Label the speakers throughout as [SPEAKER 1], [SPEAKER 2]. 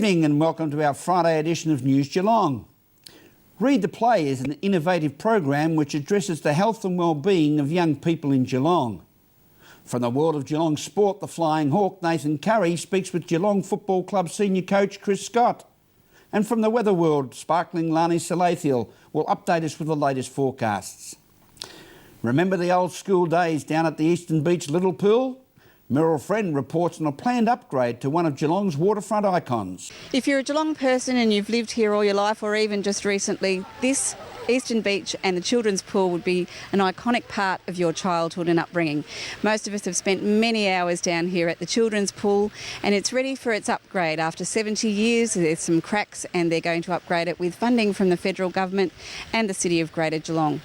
[SPEAKER 1] evening and welcome to our Friday edition of News Geelong. Read the Play is an innovative program which addresses the health and well-being of young people in Geelong. From the world of Geelong sport, the Flying Hawk, Nathan Curry, speaks with Geelong Football Club senior coach Chris Scott. And from the weather world, sparkling Lani Salathiel will update us with the latest forecasts. Remember the old school days down at the Eastern Beach Little Pool? Meryl Friend reports on a planned upgrade to one of Geelong's waterfront icons.
[SPEAKER 2] If you're a Geelong person and you've lived here all your life or even just recently, this Eastern Beach and the children's pool would be an iconic part of your childhood and upbringing. Most of us have spent many hours down here at the children's pool and it's ready for its upgrade. After 70 years, there's some cracks and they're going to upgrade it with funding from the federal government and the City of Greater Geelong.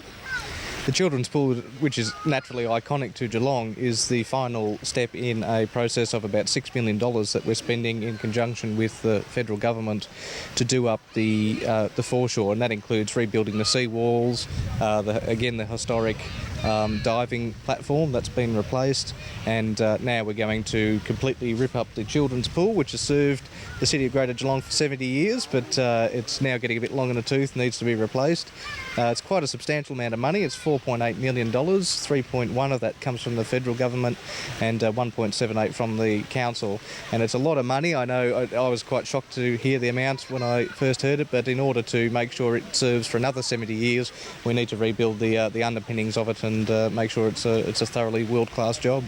[SPEAKER 3] The children's pool, which is naturally iconic to Geelong, is the final step in a process of about $6 million that we're spending in conjunction with the federal government to do up the foreshore, and that includes rebuilding the sea walls, the historic diving platform that's been replaced, and now we're going to completely rip up the children's pool, which has served the City of Greater Geelong for 70 years, but it's now getting a bit long in the tooth, needs to be replaced. It's quite a substantial amount of money. It's $4.8 million. 3.1 of that comes from the federal government and 1.78 from the council. And it's a lot of money. I know I was quite shocked to hear the amount when I first heard it, but in order to make sure it serves for another 70 years, we need to rebuild the underpinnings of it and make sure it's a thoroughly world-class job.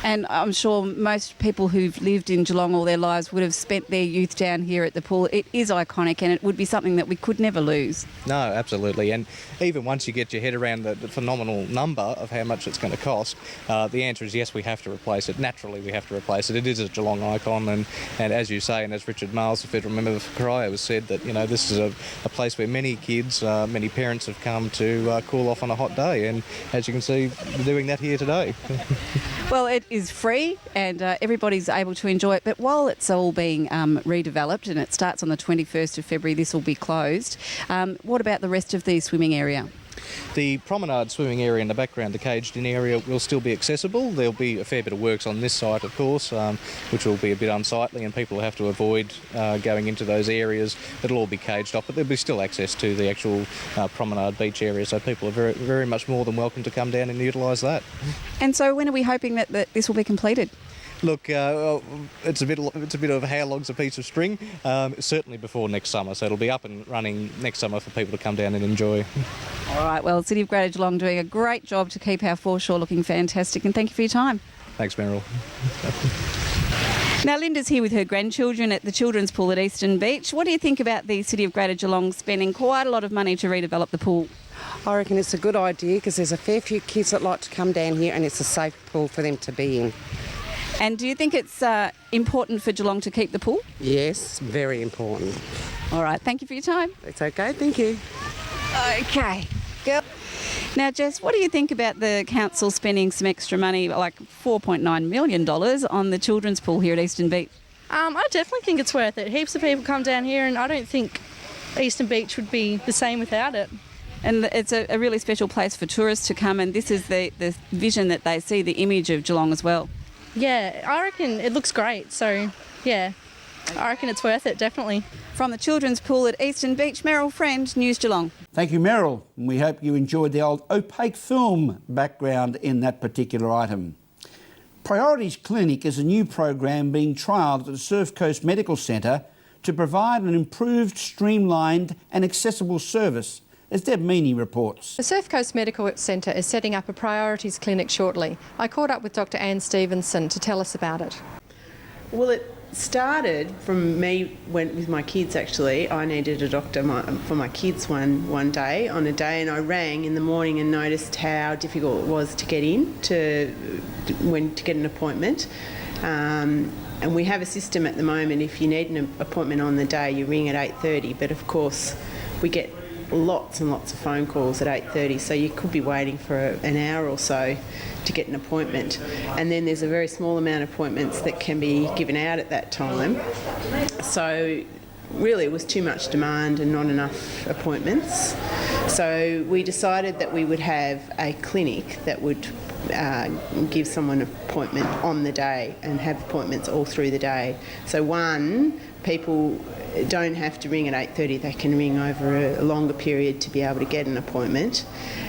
[SPEAKER 2] And I'm sure most people who've lived in Geelong all their lives would have spent their youth down here at the pool. It is iconic and it would be something that we could never lose.
[SPEAKER 3] No, absolutely. And even once you get your head around the phenomenal number of how much it's going to cost, the answer is yes, we have to replace it. Naturally, we have to replace it. It is a Geelong icon. And as you say, and as Richard Miles, the federal member for Corio, has said, that this is a place where many kids, many parents have come to cool off on a hot day. And as you can see, we're doing that here today.
[SPEAKER 2] Well, it is free and everybody's able to enjoy it, but while it's all being redeveloped and it starts on the 21st of February, this will be closed. What about the rest of the swimming area?
[SPEAKER 3] The promenade swimming area in the background, the caged-in area, will still be accessible. There'll be a fair bit of works on this site, of course, which will be a bit unsightly and people will have to avoid going into those areas. It'll all be caged off, but there'll be still access to the actual promenade beach area, so people are very, very much more than welcome to come down and utilise that. And
[SPEAKER 2] so when are we hoping that this will be completed?
[SPEAKER 3] Look, it's a bit of how long's a piece of string. Certainly before next summer, so it'll be up and running next summer for people to come down and enjoy.
[SPEAKER 2] All right, well, City of Greater Geelong doing a great job to keep our foreshore looking fantastic, and thank you for your time.
[SPEAKER 3] Thanks, Meryl.
[SPEAKER 2] Now, Linda's here with her grandchildren at the children's pool at Eastern Beach. What do you think about the City of Greater Geelong spending quite a lot of money to redevelop the pool?
[SPEAKER 4] I reckon it's a good idea because there's a fair few kids that like to come down here and it's a safe pool for them to be in.
[SPEAKER 2] And do you think it's important for Geelong to keep the pool?
[SPEAKER 4] Yes, very important.
[SPEAKER 2] All right, thank you for your time.
[SPEAKER 4] It's okay, thank you.
[SPEAKER 2] Okay, girl. Now, Jess, what do you think about the council spending some extra money, like $4.9 million, on the children's pool here at Eastern Beach?
[SPEAKER 5] I definitely think it's worth it. Heaps of people come down here and I don't think Eastern Beach would be the same without it.
[SPEAKER 2] And it's a really special place for tourists to come, and this is the vision that they see, the image of Geelong as well.
[SPEAKER 5] Yeah, I reckon it looks great, so yeah, I reckon it's worth it, definitely.
[SPEAKER 2] From the children's pool at Eastern Beach, Meryl Friend, News Geelong.
[SPEAKER 1] Thank you, Meryl. And we hope you enjoyed the old opaque film background in that particular item. Priorities Clinic is a new program being trialled at the Surf Coast Medical Centre to provide an improved, streamlined and accessible service, as Deb Meany reports.
[SPEAKER 6] The Surf Coast Medical Centre is setting up a priorities clinic shortly. I caught up with Dr Anne Stevenson to tell us about it.
[SPEAKER 7] Well, it started from me with my kids actually. I needed a doctor for my kids one day, and I rang in the morning and noticed how difficult it was to get in, to get an appointment. And we have a system at the moment, if you need an appointment on the day, you ring at 8:30, but of course we get lots and lots of phone calls at 8:30, so you could be waiting for an hour or so to get an appointment. And then there's a very small amount of appointments that can be given out at that time. So really it was too much demand and not enough appointments. So we decided that we would have a clinic that would give someone an appointment on the day and have appointments all through the day. So people don't have to ring at 8:30, they can ring over a longer period to be able to get an appointment,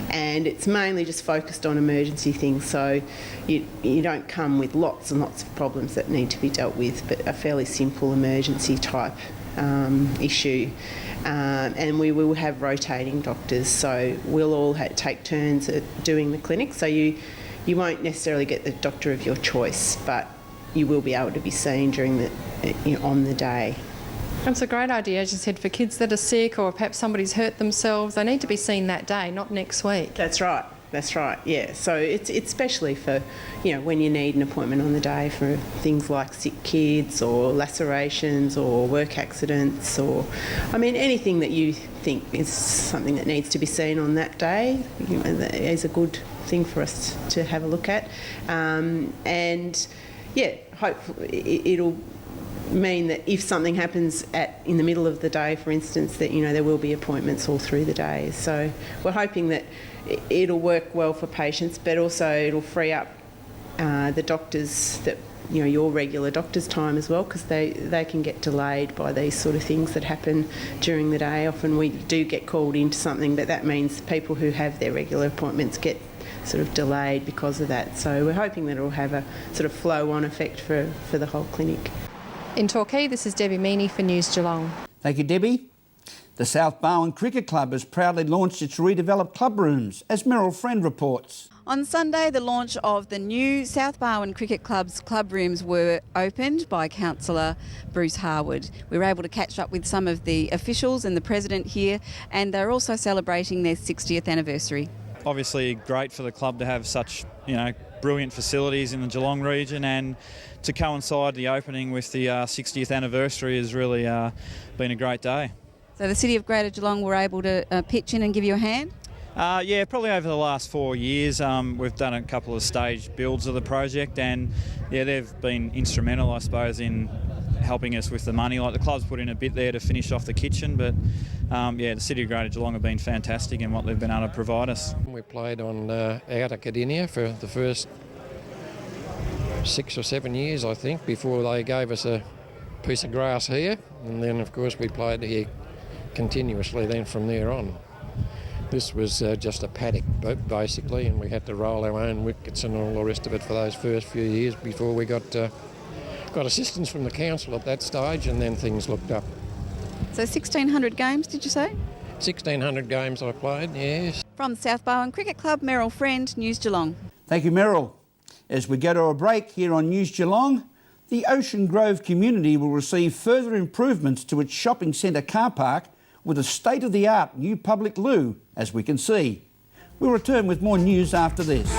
[SPEAKER 7] and it's mainly just focused on emergency things, so you don't come with lots and lots of problems that need to be dealt with, but a fairly simple emergency type issue. And we will have rotating doctors, so we'll all take turns at doing the clinic, so you won't necessarily get the doctor of your choice, but you will be able to be seen during on the day.
[SPEAKER 6] It's a great idea, as you said, for kids that are sick or perhaps somebody's hurt themselves. They need to be seen that day, not next week.
[SPEAKER 7] That's right, yeah. So it's especially for, when you need an appointment on the day for things like sick kids or lacerations or work accidents or, anything that you think is something that needs to be seen on that day, is a good thing for us to have a look at. Hopefully it'll mean that if something happens in the middle of the day, for instance, that there will be appointments all through the day. So we're hoping that it'll work well for patients, but also it'll free up the doctors, that your regular doctor's time as well, because they can get delayed by these sort of things that happen during the day. Often we do get called into something, but that means people who have their regular appointments get sort of delayed because of that. So we're hoping that it'll have a sort of flow-on effect for the whole clinic.
[SPEAKER 6] In Torquay, this is Debbie Meaney for News Geelong.
[SPEAKER 1] Thank you, Debbie. The South Barwon Cricket Club has proudly launched its redeveloped club rooms, as Meryl Friend reports.
[SPEAKER 2] On Sunday, the launch of the new South Barwon Cricket Club's club rooms were opened by Councillor Bruce Harwood. We were able to catch up with some of the officials and the president here, and they're also celebrating their 60th anniversary.
[SPEAKER 8] Obviously great for the club to have such, brilliant facilities in the Geelong region, and to coincide the opening with the 60th anniversary has really been a great day.
[SPEAKER 2] So the City of Greater Geelong were able to pitch in and give you a hand?
[SPEAKER 8] Probably over the last 4 years. We've done a couple of staged builds of the project, and they've been instrumental, I suppose, in helping us with the money. Like the club's put in a bit there to finish off the kitchen, but the City of Greater Geelong have been fantastic in what they've been able to provide us.
[SPEAKER 9] We played on Outer Cardinia for the first 6 or 7 years, I think, before they gave us a piece of grass here, and then of course we played here continuously then from there on. This was just a paddock basically, and we had to roll our own wickets and all the rest of it for those first few years before we got assistance from the council at that stage, and then things looked up.
[SPEAKER 2] So 1,600 games, did you say?
[SPEAKER 9] 1,600 games I played, yes.
[SPEAKER 2] From South Barwon Cricket Club, Meryl Friend, News Geelong.
[SPEAKER 1] Thank you, Meryl. As we go to a break here on News Geelong, the Ocean Grove community will receive further improvements to its shopping centre car park with a state-of-the-art new public loo, as we can see. We'll return with more news after this.